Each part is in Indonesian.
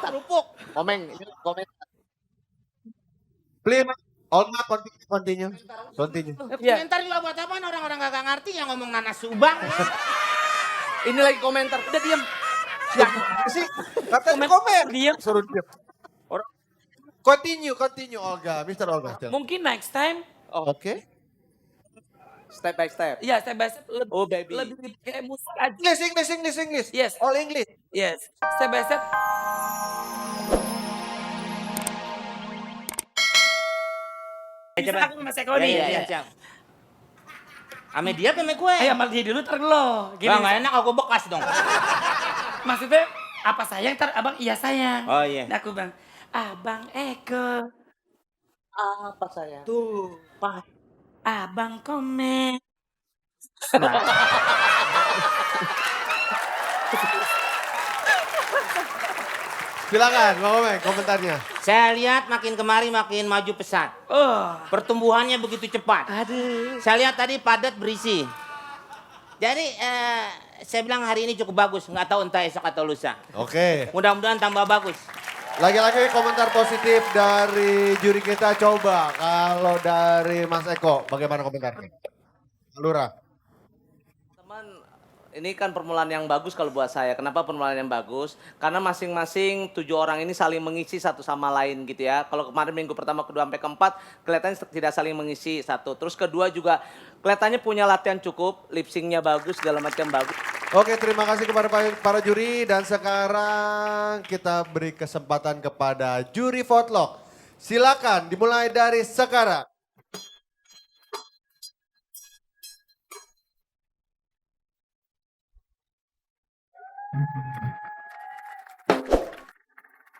kerupuk. Komeng, ini komen. Please, Olga continue. Komentar juga buat apaan orang-orang gak ngerti yang ngomong nanas subang. Ini lagi komentar. Udah diam. Sih, katanya komen. Diam. Suruh diam. Continue Olga, Mr. Olga. Mungkin next time, Oke. Step by step. ya step by step lebih, Oh baby. lebih kayak musik aja. English. Yes. All English. Yes, step by step. Bisa aku sama Mas Eko nih. Iya, siap. Ame dia apa ame gue? Ayo mal dia dulu ntar lo. Gini, Gak enak aku bekas dong. maksudnya apa sayang ntar abang iya sayang. Oh, iya. Nah, aku bilang, Abang Eko, Apa saya? Tuh. Abang komen. Silakan, Bang Komeng, komentarnya. Saya lihat makin kemari makin maju pesat. Oh, Pertumbuhannya begitu cepat. aduh. Saya lihat tadi padat berisi. Jadi saya bilang hari ini cukup bagus. Nggak tahu entah esok atau lusa. Oke. Mudah-mudahan tambah bagus. Lagi-lagi komentar positif dari juri kita. Coba kalau dari Mas Eko, bagaimana komentarnya? Lurah. Teman, ini kan permulaan yang bagus kalau buat saya. Kenapa permulaan yang bagus? Karena masing-masing 7 orang ini saling mengisi satu sama lain gitu ya. Kalau kemarin minggu pertama, kedua, sampai keempat, kelihatannya tidak saling mengisi satu. Terus kedua juga kelihatannya punya latihan cukup, lip syncnya bagus, segala macam bagus. Oke, terima kasih kepada para juri. Dan sekarang kita beri kesempatan kepada juri votlog. Silakan dimulai dari sekarang.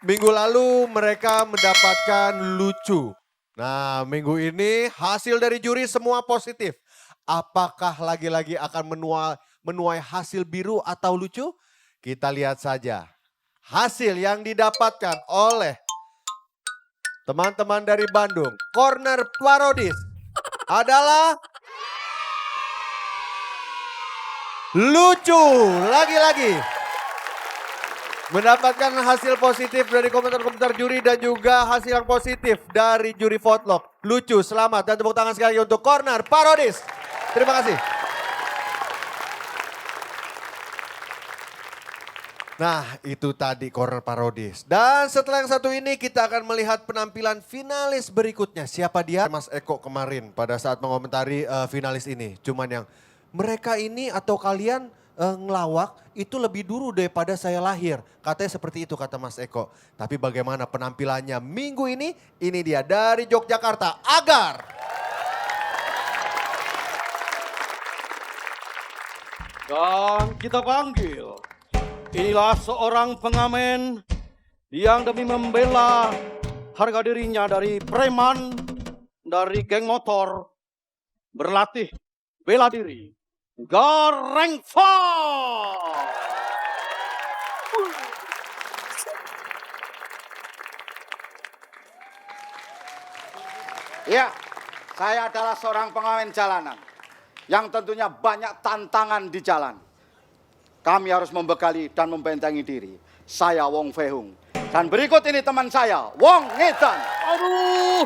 Minggu lalu mereka mendapatkan lucu. Nah, minggu ini hasil dari juri semua positif. Apakah lagi-lagi akan menuai hasil biru atau lucu? Kita lihat saja. Hasil yang didapatkan oleh teman-teman dari Bandung, Corner Parodis, adalah lucu. Lagi-lagi mendapatkan hasil positif dari komentar-komentar juri dan juga hasil yang positif dari juri votlog. Lucu, selamat dan tepuk tangan sekali lagi untuk Corner Parodis. Terima kasih. Nah, itu tadi Corner Parodis. Dan setelah yang satu ini kita akan melihat penampilan finalis berikutnya. Siapa dia? Mas Eko kemarin pada saat mengomentari finalis ini. Cuman yang mereka ini atau kalian ngelawak itu lebih dulu daripada saya lahir. Katanya seperti itu kata Mas Eko. Tapi bagaimana penampilannya minggu ini? Ini dia dari Yogyakarta, Agar. Dan kita panggil, inilah seorang pengamen yang demi membela harga dirinya dari preman, dari geng motor, berlatih bela diri. Gareng Fah! Ya, saya adalah seorang pengamen jalanan yang tentunya banyak tantangan di jalan. Kami harus membekali dan membentengi diri. Saya Wong Fehung. Dan berikut ini teman saya, Wong Ngedan. Aduh!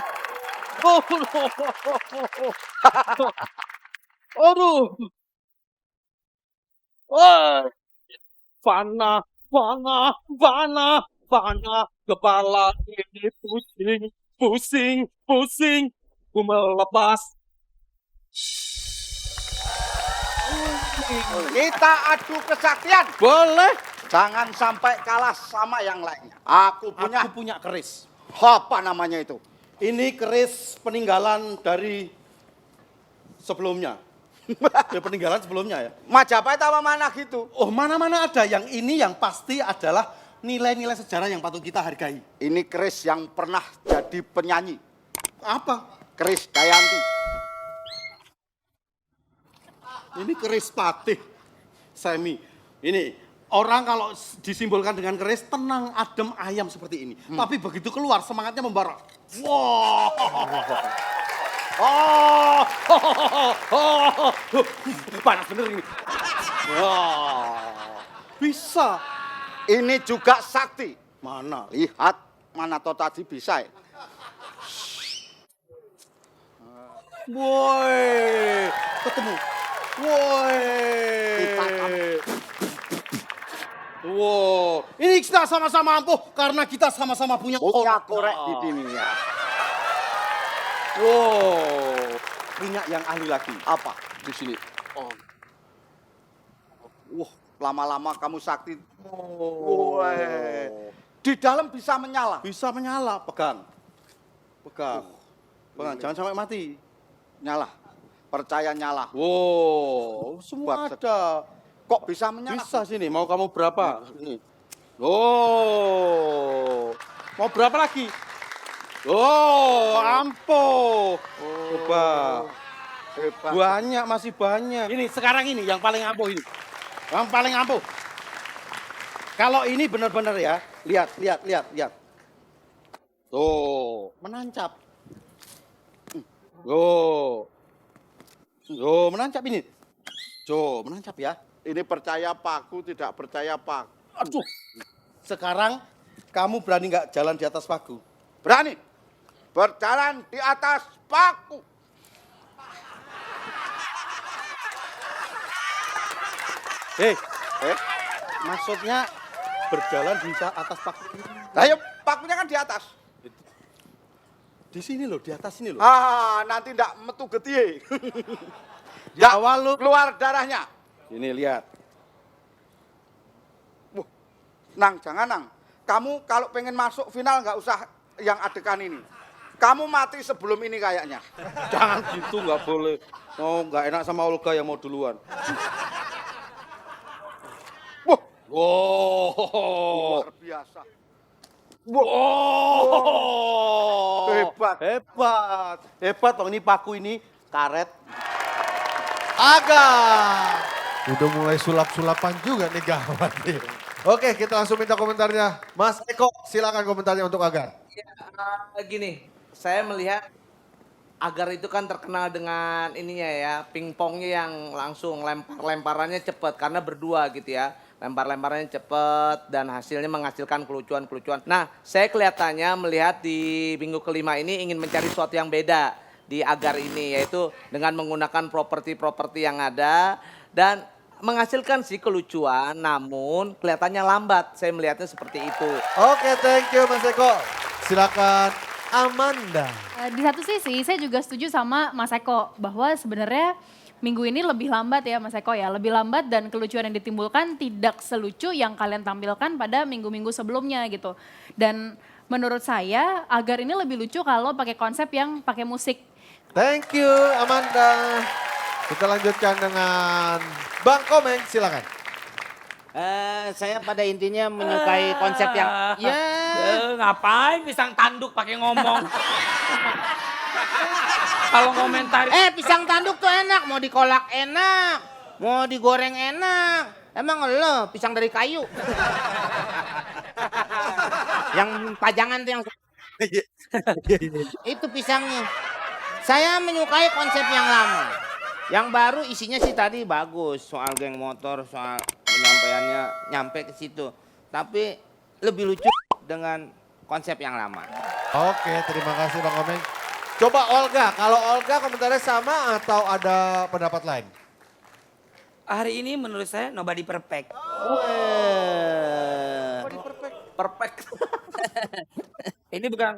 Aduh! Wah! Fana, kepala ini pusing, ku melepas. Kita adu kesaktian. Boleh? Jangan sampai kalah sama yang lainnya. Aku punya keris. apa namanya itu? Ini keris peninggalan dari sebelumnya. Ya, peninggalan sebelumnya ya. Majapahit apa mana gitu? Oh, mana-mana ada. Yang ini yang pasti adalah nilai-nilai sejarah yang patut kita hargai. Ini keris yang pernah jadi penyanyi. Apa? Keris Dayanti. Ini keris patih. Semi. Ini orang kalau disimbolkan dengan keris tenang, adem, ayam seperti ini. Tapi begitu keluar semangatnya membara. Wah. Panas bener ini. Wah. Bisa. Ini juga sakti. Mana? Lihat, mana toh tadi bisa ya? Woi, ketemu. Woi. Kita kamu. Wow, ini kita sama-sama ampuh karena kita sama-sama punya Punya korek di sini ya. Wow, minyak yang ahli lagi. Apa? Di sini. Oh. Wah, lama-lama kamu sakti. Oh. Woi. Di dalam bisa menyala. Bisa menyala, pegang. Pegang. Pegang, jangan sampai mati. Nyala. Percaya nyala. Wow, semua Buat ada. Kok bisa menyala? Bisa sini, mau kamu berapa? Ini. Oh, mau berapa lagi? Oh, ampuh. Coba. Hebat. Banyak, masih banyak. Ini sekarang ini yang paling ampuh ini. Yang paling ampuh. Kalau ini benar-benar ya, lihat. Tuh, menancap. Tuh. Tuh, menancap ini. Tuh, menancap ya. Ini percaya paku, tidak percaya paku. Aduh. Sekarang kamu berani nggak jalan di atas paku? Berani berjalan di atas paku. Maksudnya berjalan di atas paku. Ayo, pakunya kan di atas. Di sini loh, di atas sini loh. Nanti ndak metu getih. Di awal lu. Keluar darahnya. Ini lihat. Nang, jangan Nang. Kamu kalau pengen masuk final nggak usah yang adegan ini. Kamu mati sebelum ini kayaknya. Jangan gitu, nggak boleh. Oh, nggak enak sama Olga yang mau duluan. Wah, Wow. luar biasa. Wow. Hebat. Hebat toh ini paku ini karet. Agak. Udah mulai sulap-sulapan juga nih gawat nih. Oke, kita langsung minta komentarnya. Mas Eko, silakan komentarnya untuk Agar. Gini, saya melihat Agar itu kan terkenal dengan ininya ya, pingpongnya yang langsung lemparannya cepat karena berdua gitu ya. Lempar-lemparannya cepat dan hasilnya menghasilkan kelucuan-kelucuan. Nah, saya kelihatannya melihat di minggu kelima ini ingin mencari sesuatu yang beda di Agar ini, yaitu dengan menggunakan properti-properti yang ada dan menghasilkan sih kelucuan, namun kelihatannya lambat. Saya melihatnya seperti itu. Oke, thank you Mas Eko. Silakan Amanda. Di satu sisi saya juga setuju sama Mas Eko bahwa sebenarnya minggu ini lebih lambat ya Mas Eko ya. Lebih lambat dan kelucuan yang ditimbulkan tidak selucu yang kalian tampilkan pada minggu-minggu sebelumnya gitu. Dan menurut saya Agar ini lebih lucu kalau pakai konsep yang pakai musik. Thank you Amanda. Kita lanjutkan dengan Bang Komeng, silakan. Saya pada intinya menyukai konsep yang Ngapain pisang tanduk pakai ngomong? Kalau komentar pisang tanduk tuh enak, mau dikolak enak, mau digoreng enak. Emang lo pisang dari kayu. Yang pajangan tuh yang itu pisangnya. Saya menyukai konsep yang lama. Yang baru isinya sih tadi bagus, soal geng motor, soal penyampaiannya nyampe ke situ. Tapi lebih lucu dengan konsep yang lama. Oke, terima kasih Bang Komeng. Coba Olga, kalau Olga komentarnya sama atau ada pendapat lain? hari ini menurut saya nobody perfect. Perfect. Ini bukan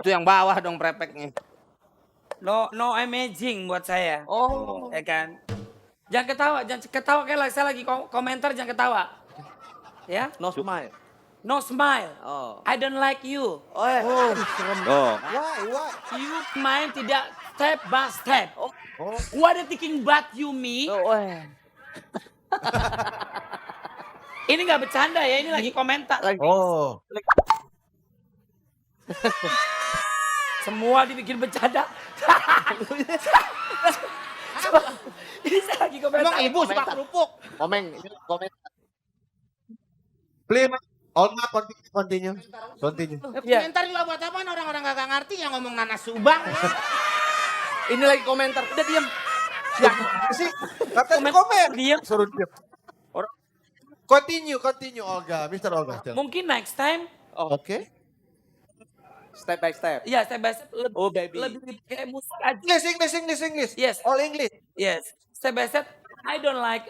Itu yang bawah dong prepeknya. no amazing buat saya. Oh. Ya kan? Jangan ketawa kayak saya lagi komentar jangan ketawa. Ya? No smile. No smile. Oh. I don't like you. Oh. Why? You main tidak step by step. What are thinking about you me? Ini nggak bercanda ya, ini lagi komentar. Oh. Semua dibikin bercanda. Ini saya lagi komentar. Emang ibu suka kerupuk? Komeng, ini komentar. Please, Olga continue. Komentar juga buat apa orang-orang gak ngerti yang ngomong nanas subang. Ini lagi komentar. Udah diam. Sih, katanya komen. Diam. Suruh diam. Continue Olga, Mr. Olga. Mungkin next time, Oke. Step by step. ya step by step lebih, Oh, baby. lebih kayak musik aja. English. Yes. All English. Yes, step by step. I don't like